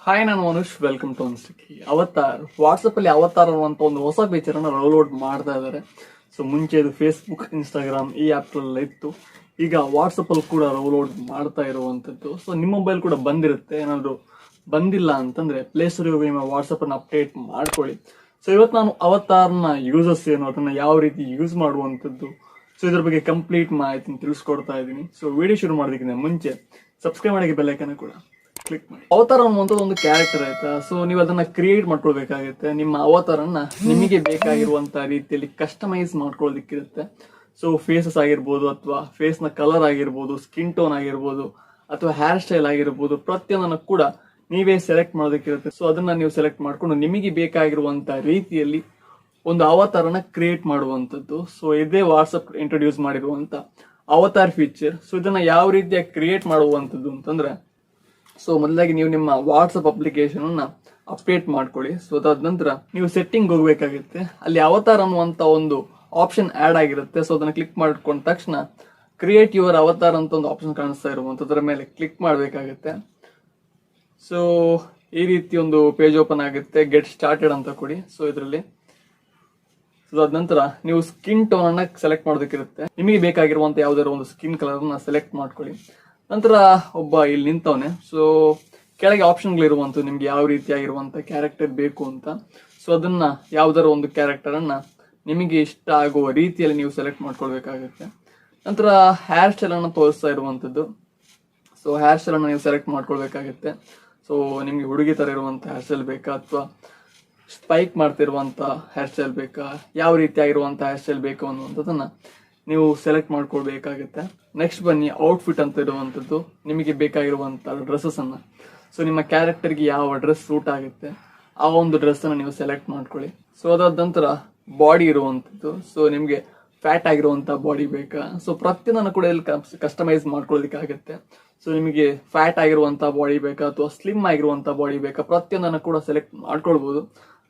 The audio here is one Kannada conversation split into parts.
ಹಾಯ್, ನಾನು Manush. Welcome to Unsticky. Avatar WhatsApp ಅಲ್ಲಿ ಅವತಾರ್ ಅನ್ನುವಂತ ಒಂದು ಹೊಸ ಫೀಚರ್ ಅನ್ನ ಡೌನ್ಲೋಡ್ ಮಾಡ್ತಾ ಇದ್ದಾರೆ. ಸೊ ಮುಂಚೆ ಇದು ಫೇಸ್ಬುಕ್, ಇನ್ಸ್ಟಾಗ್ರಾಮ್ ಈ ಆಪ್ ಎಲ್ಲ ಇತ್ತು. ಈಗ ವಾಟ್ಸಪ್ ಅಲ್ಲಿ ಕೂಡ ಡೌನ್ಲೋಡ್ ಮಾಡ್ತಾ ಇರುವಂತದ್ದು. ಸೊ ನಿಮ್ಮ ಮೊಬೈಲ್ ಕೂಡ ಬಂದಿರುತ್ತೆ. ಏನಾದ್ರು ಬಂದಿಲ್ಲ ಅಂತಂದ್ರೆ ಪ್ಲೇಸ್ಟೋರ್ ಹೋಗಿ ನಿಮ್ಮ ವಾಟ್ಸಪ್ ಅನ್ನ ಅಪ್ಡೇಟ್ ಮಾಡ್ಕೊಳ್ಳಿ. ಸೊ ಇವತ್ತು ನಾನು ಅವತಾರ್ನ ಯೂಸಸ್ ಏನು, ಅದನ್ನ ಯಾವ ರೀತಿ ಯೂಸ್ ಮಾಡುವಂತದ್ದು, ಸೊ ಇದ್ರ ಬಗ್ಗೆ ಕಂಪ್ಲೀಟ್ ಮಾಹಿತಿ ತಿಳಿಸ್ಕೊಡ್ತಾ ಇದ್ದೀನಿ. ಸೊ ವಿಡಿಯೋ ಶುರು ಮಾಡೋದಕ್ಕಿಂತ ಮುಂಚೆ ಸಬ್ಸ್ಕ್ರೈಬ್ ಮಾಡಿ, ಬೆಲ್ ಐಕಾನ್ ಕೂಡ ಕ್ಲಿಕ್ ಮಾಡಿ. ಅವತಾರ ಅನ್ನುವಂಥದ್ದು ಒಂದು ಕ್ಯಾರೆಕ್ಟರ್ ಆಯ್ತಾ. ಸೊ ನೀವು ಅದನ್ನ ಕ್ರಿಯೇಟ್ ಮಾಡ್ಕೊಳ್ಬೇಕಾಗುತ್ತೆ. ನಿಮ್ಮ ಅವತಾರನ್ನ ನಿಮಗೆ ಬೇಕಾಗಿರುವಂತ ರೀತಿಯಲ್ಲಿ ಕಸ್ಟಮೈಸ್ ಮಾಡ್ಕೊಳ್ಳೋದಿಕ್ಕಿರುತ್ತೆ. ಸೊ ಫೇಸಸ್ ಆಗಿರ್ಬೋದು, ಅಥವಾ ಫೇಸ್ ನ ಕಲರ್ ಆಗಿರ್ಬೋದು, ಸ್ಕಿನ್ ಟೋನ್ ಆಗಿರ್ಬೋದು, ಅಥವಾ ಹೇರ್ ಸ್ಟೈಲ್ ಆಗಿರ್ಬೋದು, ಪ್ರತಿಯೊಂದನ್ನು ಕೂಡ ನೀವೇ ಸೆಲೆಕ್ಟ್ ಮಾಡೋದಕ್ಕಿರುತ್ತೆ. ಸೊ ಅದನ್ನ ನೀವು ಸೆಲೆಕ್ಟ್ ಮಾಡ್ಕೊಂಡು ನಿಮಗೆ ಬೇಕಾಗಿರುವಂತ ರೀತಿಯಲ್ಲಿ ಒಂದು ಅವತಾರನ ಕ್ರಿಯೇಟ್ ಮಾಡುವಂತದ್ದು. ಸೊ ಇದೇ ವಾಟ್ಸಪ್ ಇಂಟ್ರೊಡ್ಯೂಸ್ ಮಾಡಿರುವಂತ ಅವತಾರ್ ಫೀಚರ್. ಸೊ ಇದನ್ನ ಯಾವ ರೀತಿಯಾಗಿ ಕ್ರಿಯೇಟ್ ಮಾಡುವಂತದ್ದು ಅಂತಂದ್ರೆ, ಸೊ ಮೊದಲಾಗಿ ನೀವು ನಿಮ್ಮ ವಾಟ್ಸಪ್ ಅಪ್ಲಿಕೇಶನ್ ಅನ್ನ ಅಪ್ಡೇಟ್ ಮಾಡ್ಕೊಳ್ಳಿ. ಸೊ ಅದಾದ ನಂತರ ನೀವು ಸೆಟ್ಟಿಂಗ್ ಹೋಗ್ಬೇಕಾಗುತ್ತೆ. ಅಲ್ಲಿ ಅವತಾರ್ ಅನ್ನುವಂತ ಒಂದು ಆಪ್ಷನ್ ಆಡ್ ಆಗಿರುತ್ತೆ. ಸೊ ಅದನ್ನ ಕ್ಲಿಕ್ ಮಾಡ್ಕೊಂಡ ತಕ್ಷಣ ಕ್ರಿಯೇಟ್ ಯುವರ್ ಅವತಾರ್ ಅಂತ ಒಂದು ಆಪ್ಷನ್ ಕಾಣಿಸ್ತಾ ಇರುವಂತದ್ರ ಮೇಲೆ ಕ್ಲಿಕ್ ಮಾಡ್ಬೇಕಾಗುತ್ತೆ. ಸೊ ಈ ರೀತಿ ಒಂದು ಪೇಜ್ ಓಪನ್ ಆಗುತ್ತೆ. ಗೆಟ್ ಸ್ಟಾರ್ಟೆಡ್ ಅಂತ ಕೊಡಿ. ಸೊ ಇದರಲ್ಲಿ ಅದಾದ ನಂತರ ನೀವು ಸ್ಕಿನ್ ಟೋನ್ ಅನ್ನ ಸೆಲೆಕ್ಟ್ ಮಾಡೋದಕ್ಕಿರುತ್ತೆ. ನಿಮಗೆ ಬೇಕಾಗಿರುವಂತ ಯಾವ್ದಾದ್ರು ಒಂದು ಸ್ಕಿನ್ ಕಲರ್ ನ ಸೆಲೆಕ್ಟ್ ಮಾಡ್ಕೊಳ್ಳಿ. ನಂತರ ಒಬ್ಬ ಇಲ್ಲಿ ನಿಂತವನೆ. ಸೊ ಕೆಳಗೆ ಆಪ್ಷನ್ಗಳಿರುವಂತ ನಿಮ್ಗೆ ಯಾವ ರೀತಿಯಾಗಿರುವಂತ ಕ್ಯಾರೆಕ್ಟರ್ ಬೇಕು ಅಂತ. ಸೊ ಅದನ್ನ ಯಾವ್ದಾರ ಒಂದು ಕ್ಯಾರೆಕ್ಟರ್ ಅನ್ನ ನಿಮಗೆ ಇಷ್ಟ ಆಗುವ ರೀತಿಯಲ್ಲಿ ನೀವು ಸೆಲೆಕ್ಟ್ ಮಾಡ್ಕೊಳ್ಬೇಕಾಗುತ್ತೆ. ನಂತರ ಹೇರ್ ಸ್ಟೈಲ್ ಅನ್ನ ತೋರಿಸ್ತಾ ಇರುವಂತದ್ದು. ಸೊ ಹೇರ್ ಸ್ಟೈಲ್ ಅನ್ನ ನೀವು ಸೆಲೆಕ್ಟ್ ಮಾಡ್ಕೊಳ್ಬೇಕಾಗುತ್ತೆ. ಸೊ ನಿಮ್ಗೆ ಹುಡುಗಿ ತರ ಇರುವಂತ ಹೇರ್ ಸ್ಟೈಲ್ ಬೇಕಾ, ಅಥವಾ ಸ್ಪೈಕ್ ಮಾಡ್ತಿರುವಂತ ಹೇರ್ ಸ್ಟೈಲ್ ಬೇಕಾ, ಯಾವ ರೀತಿಯಾಗಿರುವಂತ ಹೇರ್ ಸ್ಟೈಲ್ ಬೇಕು ಅನ್ನುವಂಥದ್ದನ್ನ ನೀವು ಸೆಲೆಕ್ಟ್ ಮಾಡ್ಕೊಳ್ಬೇಕಾಗುತ್ತೆ. ನೆಕ್ಸ್ಟ್ ಬನ್ನಿ ಔಟ್ಫಿಟ್ ಅಂತ ಇರುವಂತದ್ದು. ನಿಮಗೆ ಬೇಕಾಗಿರುವಂತ ಡ್ರೆಸ್ಸಸ್ ಅನ್ನ, ಸೊ ನಿಮ್ಮ ಕ್ಯಾರೆಕ್ಟರ್ಗೆ ಯಾವ ಡ್ರೆಸ್ ಸೂಟ್ ಆಗುತ್ತೆ ಆ ಒಂದು ಡ್ರೆಸ್ ಅನ್ನ ನೀವು ಸೆಲೆಕ್ಟ್ ಮಾಡ್ಕೊಳ್ಳಿ. ಸೊ ಅದಾದ ನಂತರ ಬಾಡಿ ಇರುವಂತದ್ದು. ಸೊ ನಿಮ್ಗೆ ಫ್ಯಾಟ್ ಆಗಿರುವಂತ ಬಾಡಿ ಬೇಕಾ, ಸೊ ಪ್ರತಿಯೊಂದನ್ನು ಕೂಡ ಇಲ್ಲಿ ಕಸ್ಟಮೈಸ್ ಮಾಡ್ಕೊಳ್ಳೋದಕ್ಕಾಗುತ್ತೆ. ಸೊ ನಿಮಗೆ ಫ್ಯಾಟ್ ಆಗಿರುವಂತ ಬಾಡಿ ಬೇಕಾ, ಅಥವಾ ಸ್ಲಿಮ್ ಆಗಿರುವಂತ ಬಾಡಿ ಬೇಕಾ, ಪ್ರತಿಯೊಂದನ್ನು ಕೂಡ ಸೆಲೆಕ್ಟ್ ಮಾಡ್ಕೊಳ್ಬಹುದು.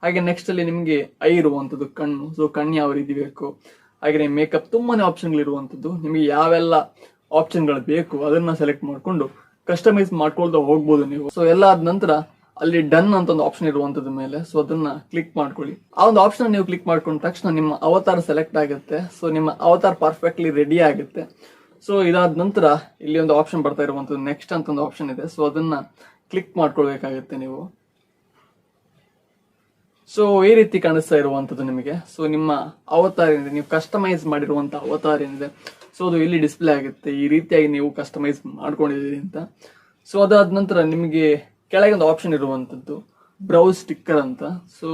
ಹಾಗೆ ನೆಕ್ಸ್ಟ್ ಅಲ್ಲಿ ನಿಮ್ಗೆ ಐ ಇರುವಂತದ್ದು, ಕಣ್ಣು. ಸೊ ಕಣ್ಣು ಯಾವ ರೀತಿ ಬೇಕು, ಹಾಗೆ ಮೇಕಪ್, ತುಂಬಾನೇ ಆಪ್ಷನ್ಗಳು ಇರುವಂತದ್ದು. ನಿಮಗೆ ಯಾವೆಲ್ಲ ಆಪ್ಷನ್ಗಳು ಬೇಕು ಅದನ್ನ ಸೆಲೆಕ್ಟ್ ಮಾಡ್ಕೊಂಡು ಕಸ್ಟಮೈಸ್ ಮಾಡ್ಕೊಳ್ತಾ ಹೋಗ್ಬೋದು ನೀವು. ಸೊ ಎಲ್ಲ ಆದ ನಂತರ ಅಲ್ಲಿ ಡನ್ ಅಂತ ಒಂದು ಆಪ್ಷನ್ ಇರುವಂತದ ಮೇಲೆ, ಸೊ ಅದನ್ನ ಕ್ಲಿಕ್ ಮಾಡ್ಕೊಳ್ಳಿ. ಆ ಒಂದು ಆಪ್ಷನ್ ನೀವು ಕ್ಲಿಕ್ ಮಾಡ್ಕೊಂಡ ತಕ್ಷಣ ನಿಮ್ಮ ಅವತಾರ ಸೆಲೆಕ್ಟ್ ಆಗುತ್ತೆ. ಸೊ ನಿಮ್ಮ ಅವತಾರ ಪರ್ಫೆಕ್ಟ್ಲಿ ರೆಡಿ ಆಗುತ್ತೆ. ಸೊ ಇದಾದ ನಂತರ ಇಲ್ಲಿ ಒಂದು ಆಪ್ಷನ್ ಬರ್ತಾ ಇರುವಂತದ್ದು ನೆಕ್ಸ್ಟ್ ಅಂತ ಒಂದು ಆಪ್ಷನ್ ಇದೆ. ಸೊ ಅದನ್ನ ಕ್ಲಿಕ್ ಮಾಡ್ಕೊಳ್ಬೇಕಾಗುತ್ತೆ ನೀವು. ಸೊ ಈ ರೀತಿ ಕಾಣಿಸ್ತಾ ಇರುವಂತದ್ದು ನಿಮಗೆ. ಸೊ ನಿಮ್ಮ ಅವತಾರ ಏನಿದೆ, ನೀವು ಕಸ್ಟಮೈಸ್ ಮಾಡಿರುವಂತ ಅವತಾರ ಏನಿದೆ, ಸೊ ಅದು ಇಲ್ಲಿ ಡಿಸ್ಪ್ಲೇ ಆಗುತ್ತೆ. ಈ ರೀತಿಯಾಗಿ ನೀವು ಕಸ್ಟಮೈಸ್ ಮಾಡ್ಕೊಂಡಿದ್ದೀರಿ ಅಂತ. ಸೊ ಅದಾದ ನಂತರ ನಿಮಗೆ ಕೆಳಗೆ ಒಂದು ಆಪ್ಷನ್ ಇರುವಂತದ್ದು ಬ್ರೌಸ್ ಸ್ಟಿಕ್ಕರ್ ಅಂತ. ಸೊ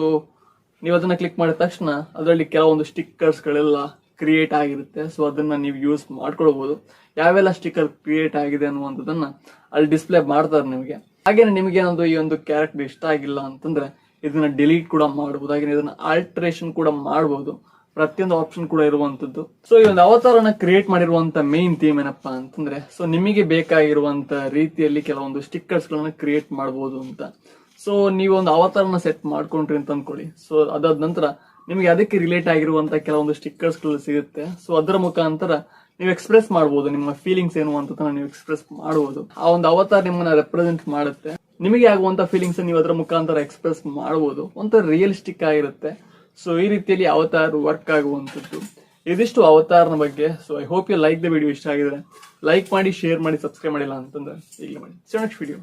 ನೀವು ಅದನ್ನ ಕ್ಲಿಕ್ ಮಾಡಿದ ತಕ್ಷಣ ಅದರಲ್ಲಿ ಕೆಲವೊಂದು ಸ್ಟಿಕ್ಕರ್ಸ್ ಗಳೆಲ್ಲ ಕ್ರಿಯೇಟ್ ಆಗಿರುತ್ತೆ. ಸೊ ಅದನ್ನ ನೀವು ಯೂಸ್ ಮಾಡ್ಕೊಳ್ಬಹುದು. ಯಾವೆಲ್ಲ ಸ್ಟಿಕ್ಕರ್ ಕ್ರಿಯೇಟ್ ಆಗಿದೆ ಅನ್ನುವಂಥದ್ದನ್ನ ಅಲ್ಲಿ ಡಿಸ್ಪ್ಲೇ ಮಾಡ್ತಾರೆ ನಿಮಗೆ. ಹಾಗೇನೆ ನಿಮಗೆ ಏನಾದ್ರು ಈ ಒಂದು ಕ್ಯಾರೆಕ್ಟರ್ ಇಷ್ಟ ಆಗಿಲ್ಲ ಅಂತಂದ್ರೆ ಇದನ್ನ ಡಿಲೀಟ್ ಕೂಡ ಮಾಡಬಹುದು. ಹಾಗೆ ಇದನ್ನ ಆಲ್ಟ್ರೇಷನ್ ಕೂಡ ಮಾಡಬಹುದು. ಪ್ರತಿಯೊಂದು ಆಪ್ಷನ್ ಕೂಡ ಇರುವಂತದ್ದು. ಸೊ ಈ ಒಂದು ಅವತಾರನ ಕ್ರಿಯೇಟ್ ಮಾಡಿರುವಂತ ಮೇನ್ ಥೀಮ್ ಏನಪ್ಪಾ ಅಂತಂದ್ರೆ, ಸೊ ನಿಮಗೆ ಬೇಕಾಗಿರುವಂತ ರೀತಿಯಲ್ಲಿ ಕೆಲವೊಂದು ಸ್ಟಿಕ್ಕರ್ಸ್ ಗಳನ್ನ ಕ್ರಿಯೇಟ್ ಮಾಡಬಹುದು ಅಂತ. ಸೊ ನೀವು ಒಂದು ಅವತಾರನ ಸೆಟ್ ಮಾಡ್ಕೊಂಡ್ರಿ ಅಂತ ಅನ್ಕೊಳ್ಳಿ. ಸೊ ಅದಾದ ನಂತರ ನಿಮಗೆ ಅದಕ್ಕೆ ರಿಲೇಟ್ ಆಗಿರುವಂತ ಕೆಲವೊಂದು ಸ್ಟಿಕ್ಕರ್ಸ್ ಗಳು ಸಿಗುತ್ತೆ. ಸೊ ಅದರ ಮುಖಾಂತರ ನೀವು ಎಕ್ಸ್ಪ್ರೆಸ್ ಮಾಡಬಹುದು ನಿಮ್ಮ ಫೀಲಿಂಗ್ಸ್ ಏನು ಅಂತ ನೀವು ಎಕ್ಸ್ಪ್ರೆಸ್ ಮಾಡಬಹುದು. ಆ ಒಂದು ಅವತಾರ ನಿಮ್ಮನ್ನ ರೆಪ್ರೆಸೆಂಟ್ ಮಾಡುತ್ತೆ. ನಿಮಗೆ ಆಗುವಂತ ಫೀಲಿಂಗ್ಸ್ ನೀವು ಅದರ ಮುಖಾಂತರ ಎಕ್ಸ್ಪ್ರೆಸ್ ಮಾಡಬಹುದು. ಒಂಥರ ರಿಯಲಿಸ್ಟಿಕ್ ಆಗಿರುತ್ತೆ. ಸೊ ಈ ರೀತಿಯಲ್ಲಿ ಅವತಾರ್ ವರ್ಕ್ ಆಗುವಂತದ್ದು. ಇದಿಷ್ಟು ಅವತಾರ್ನ ಬಗ್ಗೆ. So I hope you like the video. ಇಷ್ಟ ಆಗಿದ್ರೆ ಲೈಕ್ ಮಾಡಿ, ಶೇರ್ ಮಾಡಿ, ಸಬ್ಸ್ಕ್ರೈಬ್ ಮಾಡಿಲ್ಲ ಅಂತಂದ್ರೆ ಈಗಲೇ ಮಾಡಿ. Next video.